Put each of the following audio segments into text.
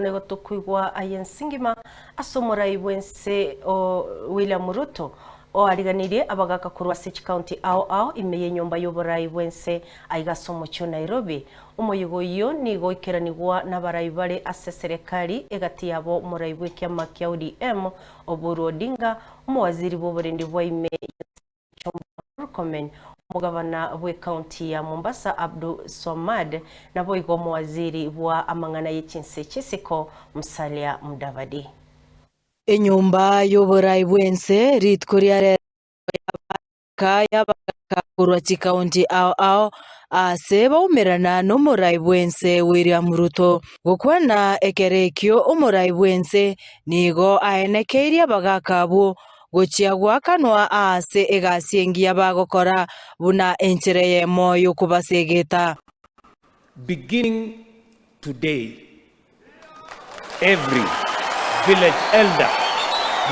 nego tukuigwa ayensingima asomorai bwense o William Ruto o ariganirie Abagaka Korwa County ao imeye nyomba y'oborai bwense aigasomo cyo Nairobi umuyigo iyo ni goikeranigwa n'abarai bare ase serikali egati yabo murai bw'ekyama kya ODM Oburu Odinga umuwaziri bw'oburendi bwaime Mugabana bwe county ya Mombasa Abdul Somad na boigo muwaziri bwa amangana y'echinse chisiko Musalia Mudavadi. Enyumba y'oborai bwense ritkuria Abagaka Korwa County ao ase baumerana n'omorai bwense William Ruto gukwana ekerekyo omorai bwense nigo aenekeirie Abagaka bo gochiagwa kanwa ase egasiengia bagokora buna enchereye moyo kubasegeta. Beginning today, every village elder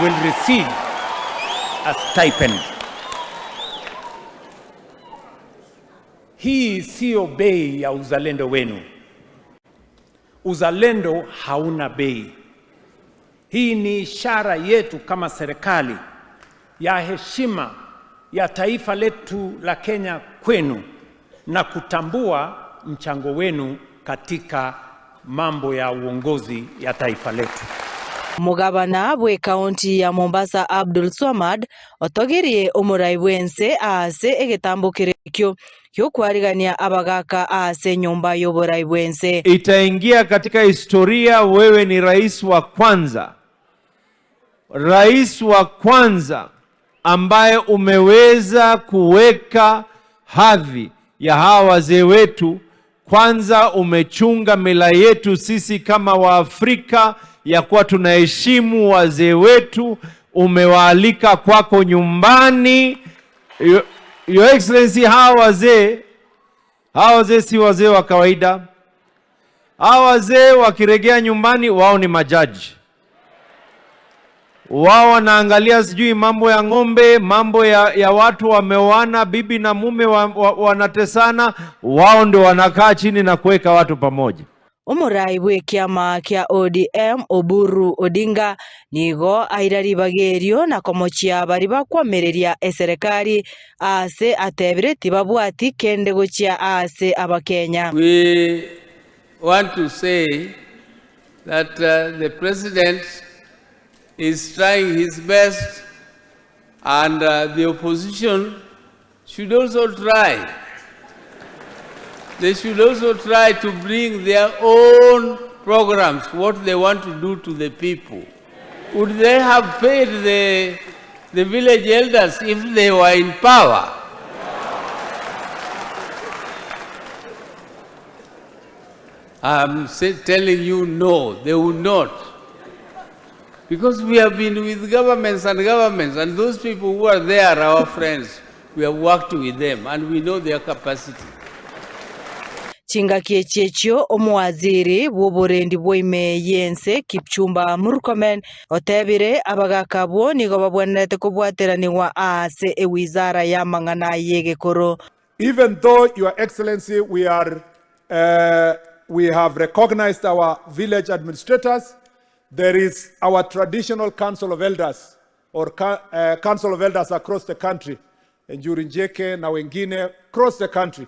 will receive a stipend. Hii sio bei ya uzalendo wenu. Uzalendo hauna bei. Hii ni ishara yetu kama serikali ya heshima ya taifa letu la Kenya kwenu na kutambua mchango wenu katika mambo ya uongozi ya taifa letu. Mugabana bwe county ya Mombasa Abdul Somad otogirie omorai bwense ase egetambukirekyo kyo kwarigania Abagaka ase nyumba y'oborai bwense. Itaingia katika historia. Wewe ni rais wa kwanza ambaye umeweza kuweka hadhi ya hawa wazee wetu. Kwanza umechunga mila yetu sisi kama Waafrika ya kuwa tunaheshimu wazee wetu. Umewaalika kwako nyumbani. Your Excellency, hawa wazee si wazee wa kawaida. Hawa wazee wakiregea nyumbani wao ni majaji. Wao wanaangalia sijui mambo ya ng'ombe, mambo ya watu wameoana, bibi na mume wanatesana, wao ndio wanakaa chini na kuweka watu pamoja. Omorai bw'ekyama kya ODM Oburu Odinga nigo airaribagerio na komochia bari bakwamereria eserikali ase atebire tibabwati kende gochia ase abakenya. We want to say that the president is trying his best, and the opposition should also try. They should also try to bring their own programs, what they want to do to the people. Would they have paid the village elders if they were in power? I'm telling you, no, they would not. Because we have been with governments, and those people who are there are our friends. We have worked with them, and we know their capacity. Chinga kiechechio omuwaziri bw'oburendi bwaime yense Kipchumba Murkomen otebire Abagaka bo nigo babwenete kubwateraniwa ase ewizara ya mang'ana y'egekoro. Even though, Your Excellency, we have recognized our village administrators, there is our traditional council of elders or council of elders across the country, Njuri na wengine across the country.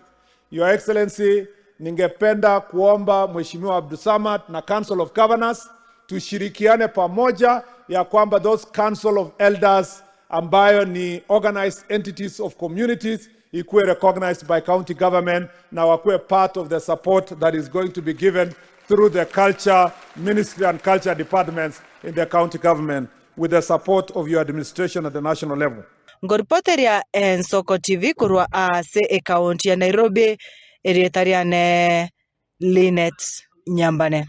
Your Excellency, ningependa kuomba Mheshimiwa Abdul Samad na Council of Governors tushirikiane pamoja ya kwamba those Council of Elders ambayo ni organized entities of communities ikuwe recognized by county government na wakuwe part of the support that is going to be given through the Culture Ministry and Culture Departments in the county government with the support of your administration at the national level. Ngoripoteria Ensoko TV Korwa ase county ya Nairobi erietariane Linet Nyambane.